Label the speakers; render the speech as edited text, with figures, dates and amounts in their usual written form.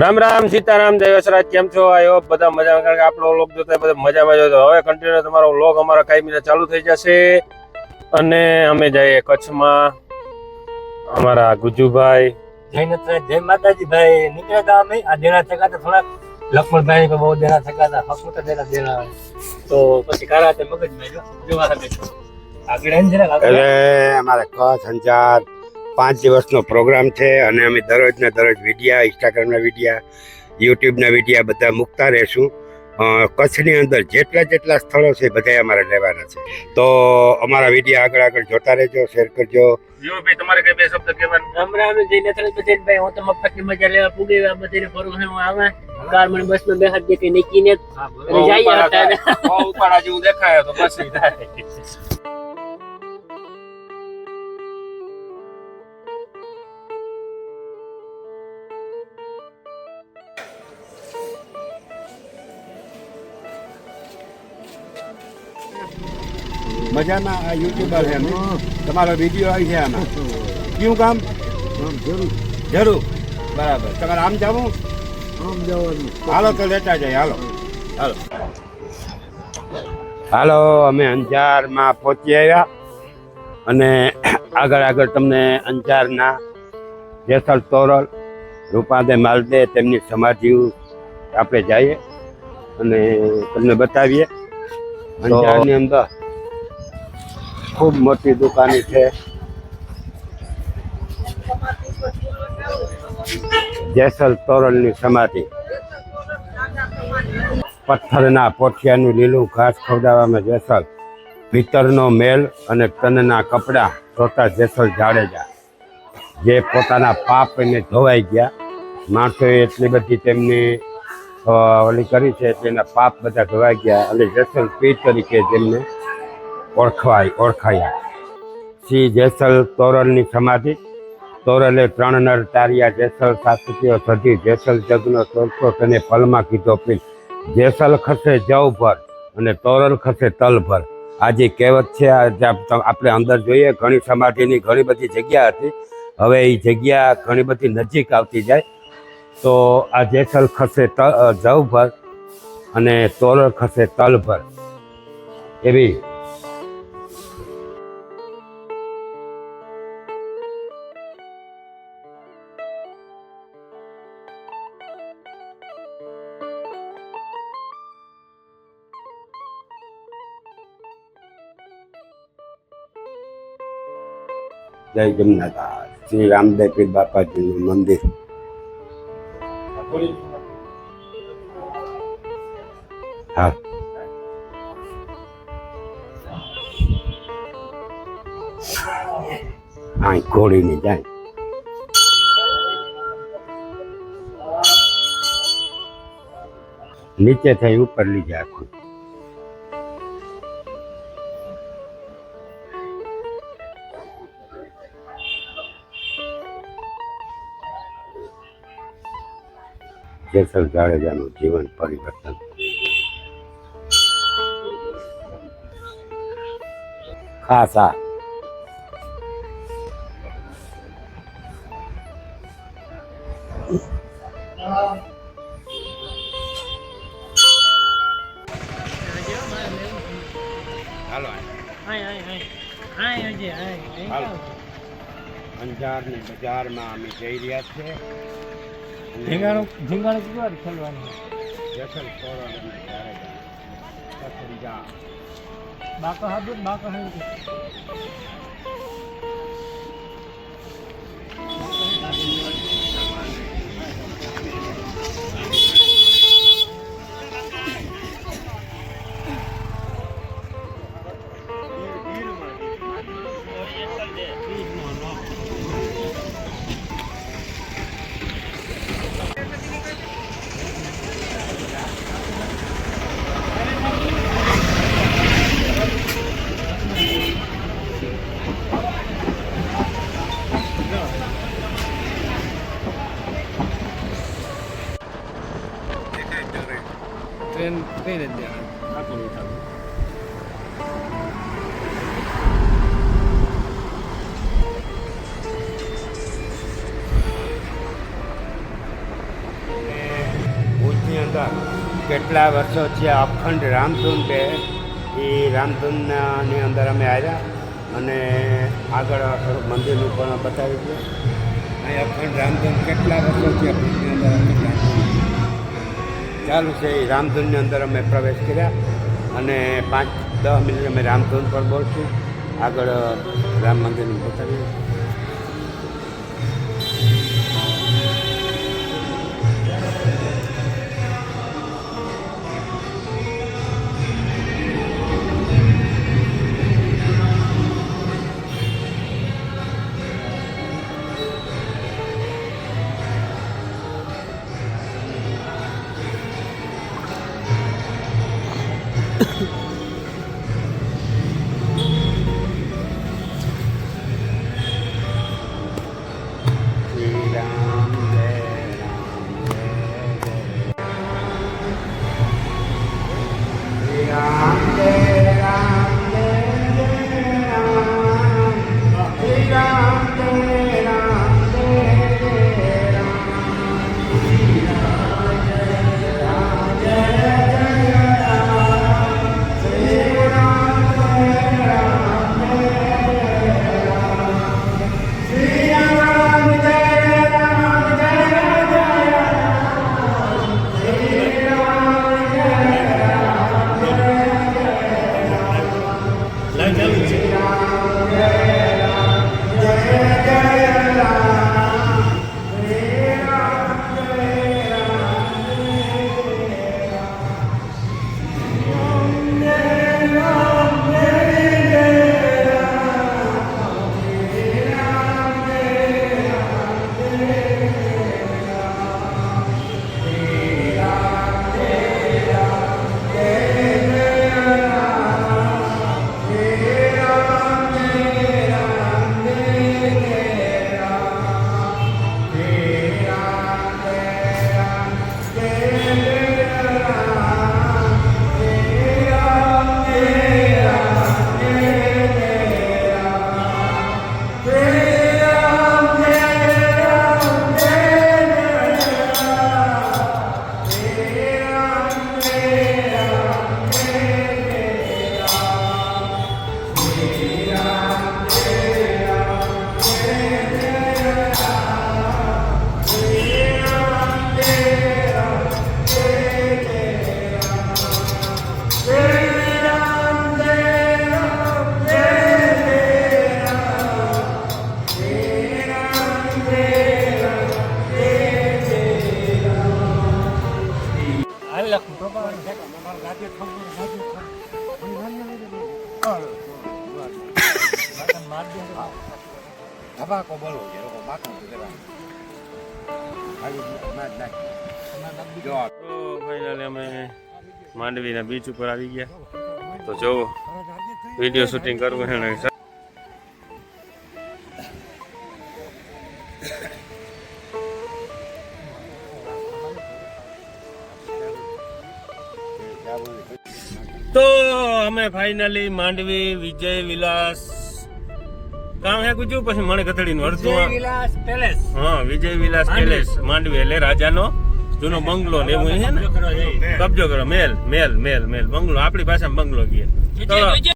Speaker 1: રામ રામ સીતારામ જય વસરાજ. કેમ છો? આઈ હોપ બધા મજામાં, કારણ કે આપણો વ્લોગ જોતા બધા મજામાં જો. તો હવે કન્ટિન્યુ તમારો વ્લોગ અમારા કાયમીને ચાલુ થઈ જશે અને અમે જઈએ કચ્છમાં. અમારા ગુજુભાઈ
Speaker 2: જય માતાજી ભાઈ નીકળ્યા હતા અમે આ દેણા થકા હતા થોડાક લક્ષ્મણભાઈ બહુ દેણા થકા હતા હકુત દેણા તો પછી કારા તે મગજમાં જોવા હતા આગળ
Speaker 3: એટલે અમારે કચ્છ અંજાર 5 દિવસનો પ્રોગ્રામ છે અને અમે દરરોજના દરરોજ વિડીયા, ઇન્સ્ટાગ્રામના વિડીયા, યુટ્યુબના વિડીયા બધા મૂકતા રહેશું. કચ્છની અંદર જેટલા સ્થળો છે બધા અમારે લેવાના છે. તો અમારા વિડીયા આગળ આગળ જોતા રહેજો, શેર કરજો.
Speaker 1: જીવભાઈ તમારે કઈ બે શબ્દ કહેવાના?
Speaker 2: રામ રામ જય નથરાજ બચેન ભાઈ હું તો મફતની મજા લેવા પૂગી આ બધી ફરું હું આવે કાર મને બસમાં બેહાડ દે કે નીકીને જઈએ હતા
Speaker 1: બહુ ઉપાડા જેવું દેખાય તો પછી થાય.
Speaker 3: મજાના આ યુટ્યુબર છે અમે, તમારો વિડીયો આવી છે આમાં. કયું કામ? જરૂર. બરાબર. તમારે આમ જવું? હાલો તો લેતા જાય. હાલો અમે અંજારમાં પહોંચી આવ્યા અને આગળ તમને અંજારના જેસલ તોરલ, રૂપાદે માલદે તેમની સમાધિ આપણે જઈએ અને તમને બતાવીએ. અંજારની અંદર ખૂબ મોટી દુકાની છે. જેસલ તોરલની સમાધિ. પથ્થરના પોઠિયાનું લીલું ઘાસ ખવડાવવામાં જેસલ, ભીતરનો મેલ અને તનના કપડાં ધોતા જેસલ જાડેજા, જે પોતાના પાપ એને ધોવાઈ ગયા. માણસોએ એટલી બધી તેમની ઓલી કરી છે એટલે એના પાપ બધા ધોવાઈ ગયા અને જેસલ પીર તરીકે જેમને ઓળખાયા. શ્રી જેસલ તોરલની સમાધિ. તોરલે 3 નર તાર્યા જેસલ સાસુતીઓ સધી, જેસલ જગનો ચોરસો તેને પલમાં કીધો પીર. જેસલ ખસે જવ ભર અને તોરલ ખસે તલ ભર. આ જે કહેવત છે આપણે અંદર જોઈએ. ઘણી સમાધિની ઘણી બધી જગ્યા હતી, હવે એ જગ્યા ઘણી બધી નજીક આવતી જાય. તો આ જેસલ ખસે જવ ભર અને તોરલ ખસે તલ ભર એવી જય જમનાથ. શ્રી રામદેવ પીર બાપાજીનું મંદિર. હા, ઘોડીની જાય. નીચે થઈ ઉપર લઈ જાય આખું. જેસલ જાડેજાનું જીવન પરિવર્તન. ખાસ આ અંજારની બજારમાં અમે જઈ રહ્યા છીએ.
Speaker 2: ઝીંગાણું કેટલા ખેલવાનું
Speaker 3: જેસલ તોરલ અને જાડેજા પથરિયા.
Speaker 2: બાકા હાબુત બાકા હાબુત
Speaker 1: ટ્રેન કઈ રીતે
Speaker 3: કેટલા વર્ષોથી અખંડ રામધૂન બે એ રામધૂનની અંદર અમે આવ્યા અને આગળ થોડુંક મંદિરનું પણ બતાવી દઈએ. અહીં અખંડ રામધૂન કેટલા વર્ષોથી ભુજની અંદર અખંડ રામધૂન ચાલુ છે. એ રામધૂનની અંદર અમે પ્રવેશ કર્યા અને 5-10 મિનિટ અમે રામધૂન પર બોલશું. આગળ રામ મંદિરનું બતાવીએ.
Speaker 1: તો ફાઇનલી અમે માંડવીના બીચ ઉપર આવી ગયા. તો જો વિડીયો શૂટિંગ કરવું છે ને તો અમે ફાઇનલી માંડવી વિજય વિલાસ કામ હે કુછ પછી મને કથળીનું અડધું
Speaker 2: વિલાસ પેલેસ.
Speaker 1: હા વિજય વિલાસ પેલેસ માંડવી એટલે રાજાનો જૂનો બંગલો ને એવું છે ને કબજો કરો મેલ બંગલો આપણી ભાષામાં બંગલો કહે.